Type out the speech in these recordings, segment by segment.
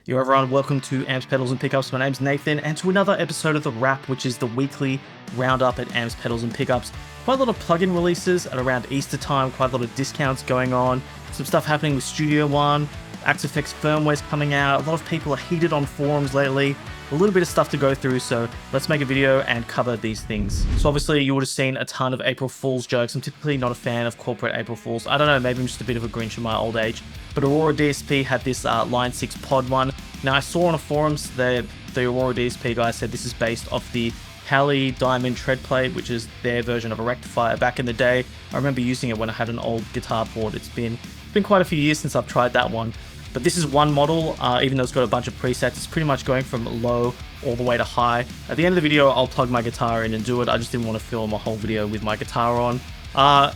Yo everyone, welcome to Amps, Pedals and Pickups. My name's Nathan, and to another episode of the WRAPP, which is the weekly roundup at Amps, Pedals and Pickups. Quite a lot of plugin releases at around Easter time, quite a lot of discounts going on, some stuff happening with Studio One, Axe-Fx firmware's coming out, a lot of people are heated on forums lately, a little bit of stuff to go through, so let's make a video and cover these things. So obviously you would have seen a ton of April Fool's jokes. I'm typically not a fan of corporate April Fools. I don't know, maybe I'm just a bit of a Grinch in my old age. But AuroraDSP had this Line 6 pod one. Now I saw on the forums the AuroraDSP guy said this is based off the Halley Diamond tread plate, which is their version of a rectifier back in the day. I remember using it when I had an old guitar port. It's been quite a few years since I've tried that one. But this is one model, even though it's got a bunch of presets, it's pretty much going from low all the way to high. At the end of the video, I'll plug my guitar in and do it. I just didn't want to film a whole video with my guitar on.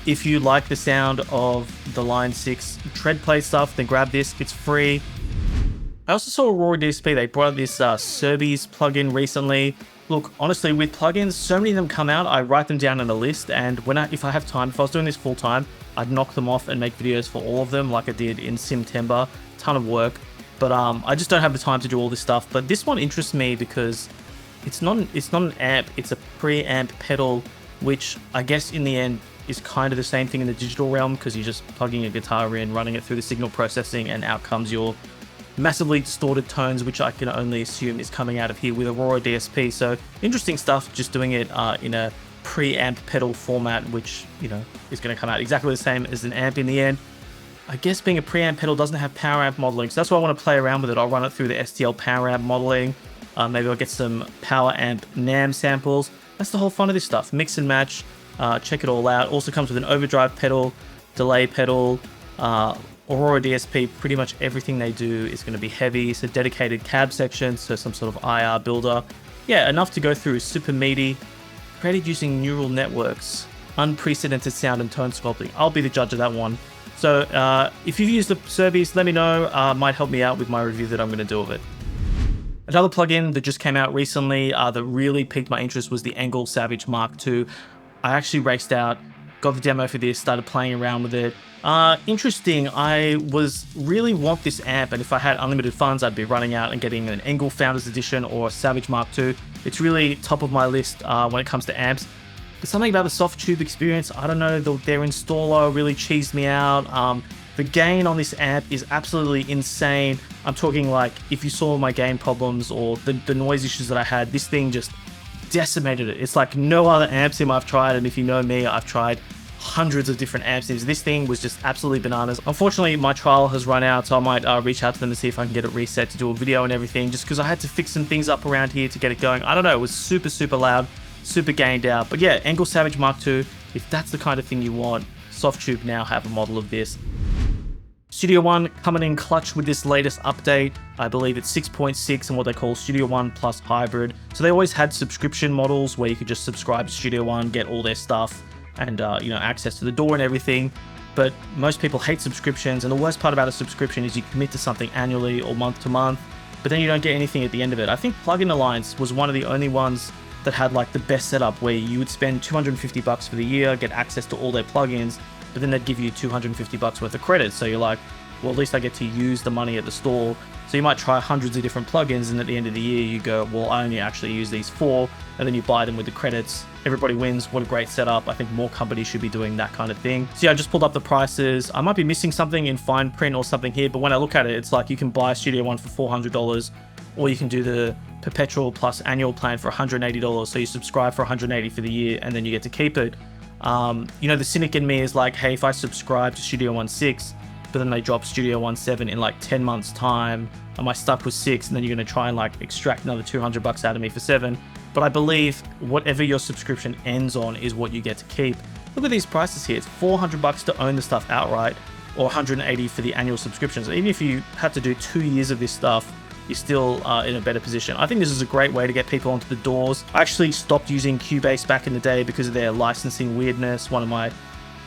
If you like the sound of the Line 6 tread plate stuff, then grab this, it's free. I also saw AuroraDSP, they brought out this Cerbes plugin recently. Look, honestly, with plugins, so many of them come out, I write them down in a list, and if I have time, if I was doing this full time, I'd knock them off and make videos for all of them like I did in September. Ton of work, but I just don't have the time to do all this stuff. But this one interests me because it's not an amp, it's a preamp pedal, which I guess in the end is kind of the same thing in the digital realm, because you're just plugging your guitar in, running it through the signal processing, and out comes your massively distorted tones, which I can only assume is coming out of here with AuroraDSP. So interesting stuff, just doing it in a preamp pedal format, which, you know, is going to come out exactly the same as an amp in the end. I guess being a preamp pedal doesn't have power amp modeling, so that's why I want to play around with it. I'll run it through the STL power amp modeling. Maybe I'll get some power amp NAMM samples. That's the whole fun of this stuff. Mix and match. Check it all out. Also comes with an overdrive pedal, delay pedal. AuroraDSP, pretty much everything they do is going to be heavy. It's a dedicated cab section, so some sort of IR builder. Yeah, enough to go through. Super meaty. Created using neural networks. Unprecedented sound and tone sculpting. I'll be the judge of that one. So if you've used the Cerbes, let me know. Might help me out with my review that I'm going to do of it. Another plugin that just came out recently that really piqued my interest was the ENGL Savage Mark II. I actually raced out, got the demo for this, started playing around with it. Interesting. I really want this amp, and if I had unlimited funds, I'd be running out and getting an ENGL Founders Edition or a Savage Mark II. It's really top of my list when it comes to amps. But something about the Softube experience, I don't know, their installer really cheesed me out. The gain on this amp is absolutely insane. I'm talking like, if you saw my gain problems or the noise issues that I had, this thing just decimated it. It's like no other amp sim I've tried, and if you know me, I've tried hundreds of different amp sims. This thing was just absolutely bananas. Unfortunately, my trial has run out, so I might reach out to them to see if I can get it reset to do a video and everything, just because I had to fix some things up around here to get it going. I don't know, it was super, super loud. Super gained out. But yeah, ENGL Savage Mark II, if that's the kind of thing you want, Softube now have a model of this. Studio One coming in clutch with this latest update. I believe it's 6.6 and what they call Studio One Plus Hybrid. So they always had subscription models where you could just subscribe to Studio One, get all their stuff, and you know, access to the DAW and everything. But most people hate subscriptions, and the worst part about a subscription is you commit to something annually or month to month, but then you don't get anything at the end of it. I think Plugin Alliance was one of the only ones that had like the best setup, where you would spend $250 for the year, get access to all their plugins, but then they'd give you $250 worth of credits. So you're like, well, at least I get to use the money at the store. So you might try hundreds of different plugins, and at the end of the year you go, well, I only actually use these 4, and then you buy them with the credits. Everybody wins. What a great setup. I think more companies should be doing that kind of thing. So yeah, I just pulled up the prices. I might be missing something in fine print or something here, but when I look at it, it's like you can buy Studio One for $400, or you can do the perpetual plus annual plan for $180. So you subscribe for $180 for the year, and then you get to keep it. You know, the cynic in me is like, hey, if I subscribe to Studio One 6, but then they drop Studio One 7 in like 10 months time, am I stuck with 6? And then you're going to try and like extract another $200 out of me for 7. But I believe whatever your subscription ends on is what you get to keep. Look at these prices here. It's $400 to own the stuff outright, or $180 for the annual subscriptions. Even if you had to do 2 years of this stuff, you're still in a better position. I think this is a great way to get people onto the DAWs. I actually stopped using Cubase back in the day because of their licensing weirdness. One of my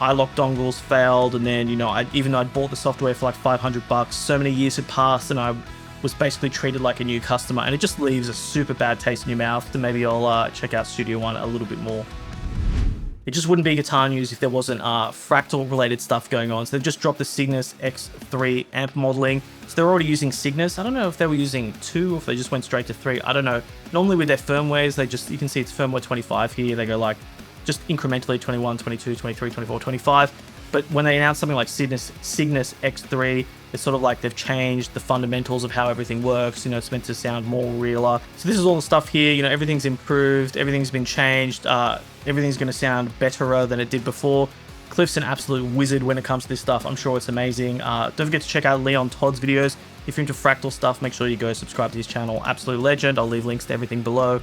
iLock dongles failed, and then, you know, even though I'd bought the software for like $500, so many years had passed and I was basically treated like a new customer, and it just leaves a super bad taste in your mouth. So maybe I'll check out Studio One a little bit more. It just wouldn't be guitar news if there wasn't Fractal related stuff going on. So they've just dropped the Cygnus X3 amp modeling. So they're already using Cygnus. I don't know if they were using 2 or if they just went straight to 3. I don't know. Normally with their firmwares, they just, you can see it's firmware 25 here. They go like just incrementally 21, 22, 23, 24, 25. But when they announce something like Cygnus X3, it's sort of like they've changed the fundamentals of how everything works. You know, it's meant to sound more realer. So this is all the stuff here. You know, everything's improved. Everything's been changed. Everything's going to sound betterer than it did before. Cliff's an absolute wizard when it comes to this stuff. I'm sure it's amazing. Don't forget to check out Leon Todd's videos. If you're into Fractal stuff, make sure you go subscribe to his channel. Absolute legend. I'll leave links to everything below.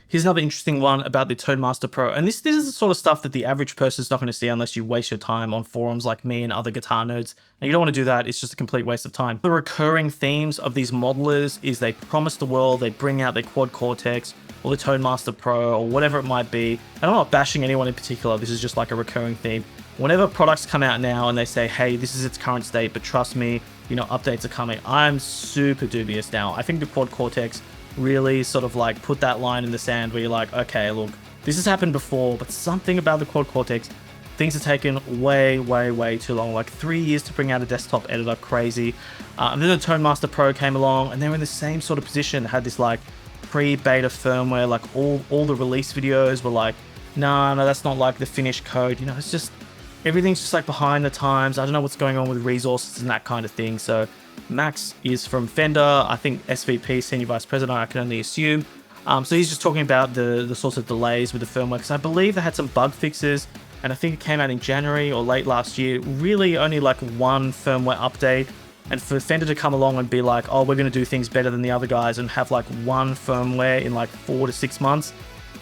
Here's another interesting one about the ToneMaster Pro. And this is the sort of stuff that the average person is not going to see unless you waste your time on forums like me and other guitar nerds. And you don't want to do that. It's just a complete waste of time. The recurring themes of these modelers is they promise the world, they bring out their Quad Cortex or the ToneMaster Pro or whatever it might be. And I'm not bashing anyone in particular. This is just like a recurring theme. Whenever products come out now and they say, hey, this is its current state, but trust me, you know, updates are coming, I'm super dubious now. I think the Quad Cortex really sort of like put that line in the sand where you're like, okay, look, this has happened before, but something about the Quad Cortex, things have taken way too long, like 3 years to bring out a desktop editor, crazy. And then the ToneMaster Pro came along and they were in the same sort of position, had this like pre-beta firmware, like all the release videos were like, no, that's not like the finished code, you know, it's just, everything's just like behind the times. I don't know what's going on with resources and that kind of thing. So Max is from Fender, I think SVP, Senior Vice President, I can only assume. So he's just talking about the sorts of delays with the firmware, because I believe they had some bug fixes, and I think it came out in January or late last year, really only like one firmware update. And for Fender to come along and be like, oh, we're going to do things better than the other guys and have like one firmware in like 4 to 6 months,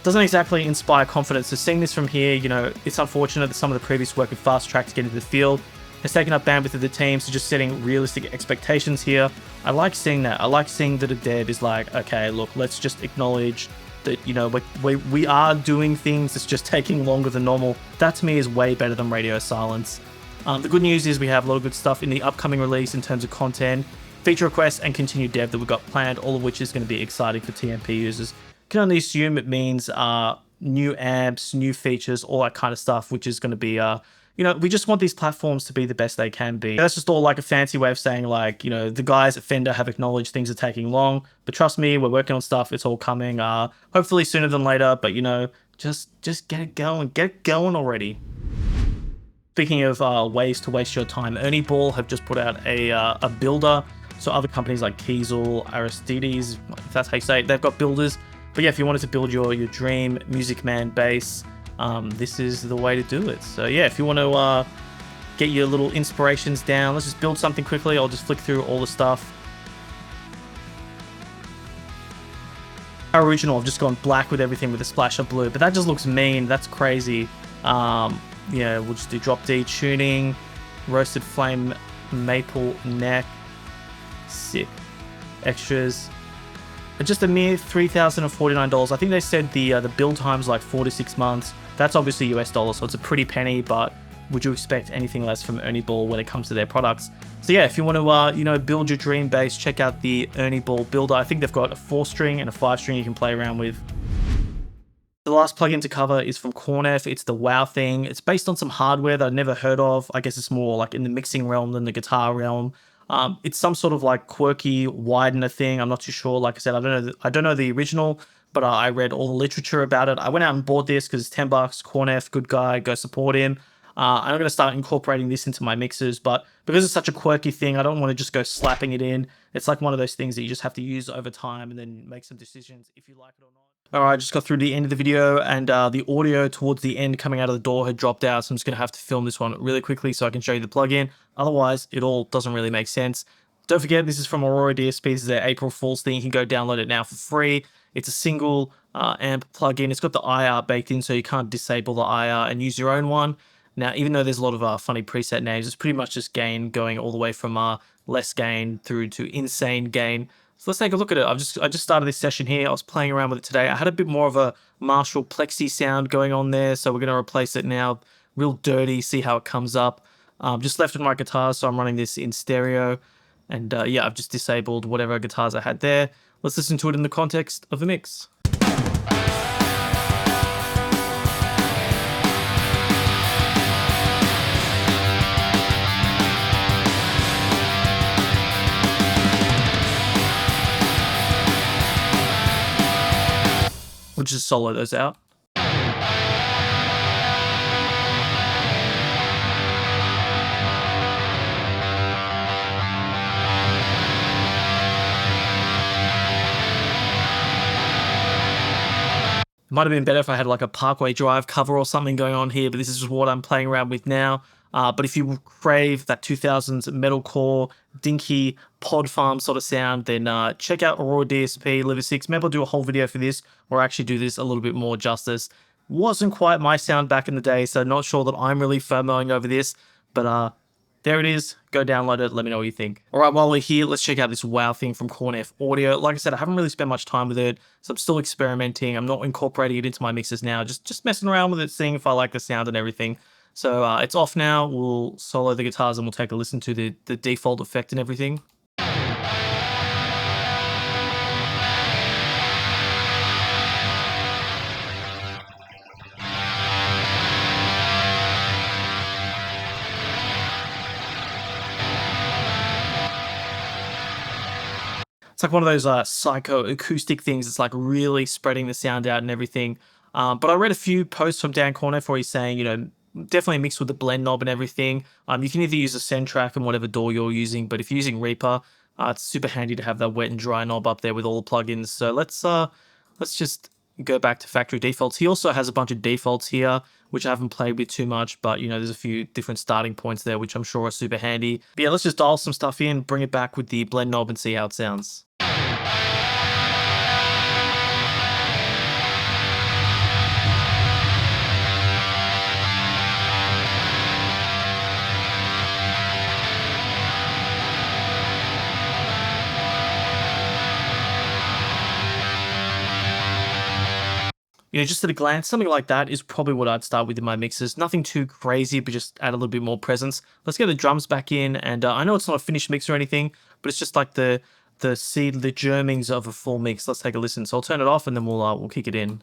doesn't exactly inspire confidence. So seeing this from here, you know, it's unfortunate that some of the previous work with Fast Track to get into the field has taken up bandwidth of the team, so just setting realistic expectations here. I like seeing that. I like seeing that a dev is like, okay, look, let's just acknowledge that, you know, we are doing things, it's just taking longer than normal. That to me is way better than radio silence. The good news is we have a lot of good stuff in the upcoming release in terms of content, feature requests, and continued dev that we've got planned, all of which is going to be exciting for TMP users. Can only assume it means new amps, new features, all that kind of stuff, which is going to be you know, we just want these platforms to be the best they can be. That's just all like a fancy way of saying, like, you know, the guys at Fender have acknowledged things are taking long, but trust me, we're working on stuff. It's all coming, hopefully sooner than later, but you know, just get it going already. Speaking of ways to waste your time, Ernie Ball have just put out a builder. So other companies like Kiesel, Aristides, if that's how you say it, they've got builders. But yeah, if you wanted to build your dream Music Man bass, this is the way to do it. So yeah, if you want to get your little inspirations down, let's just build something quickly. I'll just flick through all the stuff. Our original, I've just gone black with everything with a splash of blue, but that just looks mean. That's crazy. Yeah, we'll just do drop D tuning, roasted flame maple neck, sick. Extras. Just a mere $3,049. I think they said the build time's like 4 to 6 months. That's obviously US dollars, so it's a pretty penny, but would you expect anything less from Ernie Ball when it comes to their products? So yeah, if you want to, you know, build your dream bass, check out the Ernie Ball builder. I think they've got a 4-string and a 5-string you can play around with. The last plugin to cover is from Korneff. It's the WOW Thing. It's based on some hardware that I've never heard of. I guess it's more like in the mixing realm than the guitar realm. It's some sort of like quirky widener thing. I'm not too sure. Like I said, I don't know the original, but I read all the literature about it. I went out and bought this because it's $10. Korneff, good guy, go support him. I'm going to start incorporating this into my mixes, but because it's such a quirky thing, I don't want to just go slapping it in. It's like one of those things that you just have to use over time and then make some decisions if you like it or not. Alright, just got through the end of the video, and the audio towards the end coming out of the door had dropped out, so I'm just going to have to film this one really quickly so I can show you the plugin. Otherwise, it all doesn't really make sense. Don't forget, this is from AuroraDSP. This is their April Fool's thing. You can go download it now for free. It's a single amp plugin. It's got the IR baked in, so you can't disable the IR and use your own one. Now, even though there's a lot of funny preset names, it's pretty much just gain going all the way from less gain through to insane gain. So let's take a look at it. I just started this session here. I was playing around with it today. I had a bit more of a Marshall Plexi sound going on there, so we're going to replace it now. Real dirty, see how it comes up. Just left with my guitars, so I'm running this in stereo. And yeah, I've just disabled whatever guitars I had there. Let's listen to it in the context of the mix. We'll just solo those out. Might have been better if I had like a Parkway Drive cover or something going on here, but this is just what I'm playing around with now. But if you crave that 2000s metalcore, dinky, pod farm sort of sound, then check out AuroraDSP Liver 6. Maybe I'll do a whole video for this, or actually do this a little bit more justice. Wasn't quite my sound back in the day, so not sure that I'm really FOMOing over this, but there it is. Go download it. Let me know what you think. All right, while we're here, let's check out this WOW Thing from Korneff Audio. Like I said, I haven't really spent much time with it, so I'm still experimenting. I'm not incorporating it into my mixes now. Just messing around with it, seeing if I like the sound and everything. So it's off now. We'll solo the guitars and we'll take a listen to the default effect and everything. It's like one of those psycho acoustic things. It's like really spreading the sound out and everything. But I read a few posts from Dan Korneff where he's saying, you know, definitely mixed with the blend knob and everything. You can either use a send track and whatever DAW you're using, but if you're using Reaper, it's super handy to have that wet and dry knob up there with all the plugins. So let's just go back to factory defaults. He also has a bunch of defaults here, which I haven't played with too much, but you know, there's a few different starting points there, which I'm sure are super handy. But yeah, let's just dial some stuff in, bring it back with the blend knob and see how it sounds. You know, just at a glance, something like that is probably what I'd start with in my mixes. Nothing too crazy, but just add a little bit more presence. Let's get the drums back in, and I know it's not a finished mix or anything, but it's just like the germings of a full mix. Let's take a listen. So I'll turn it off, and then we'll kick it in.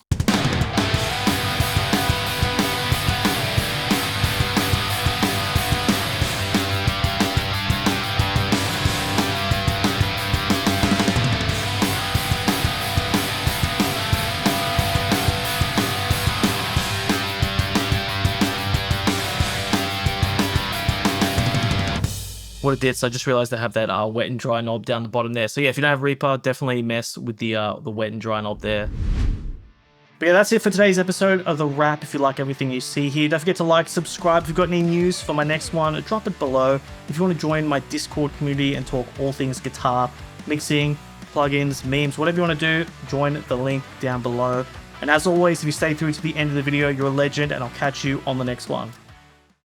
What it did, so I just realized I have that wet and dry knob down the bottom there. So yeah, if you don't have Reaper, definitely mess with the wet and dry knob there. But yeah, that's it for today's episode of the WRAPP. If you like everything you see here, don't forget to like, subscribe. If you've got any news for my next one, drop it below. If you want to join my Discord community and talk all things guitar, mixing, plugins, memes, whatever you want to do, join the link down below. And as always, if you stay through to the end of the video, you're a legend, and I'll catch you on the next one.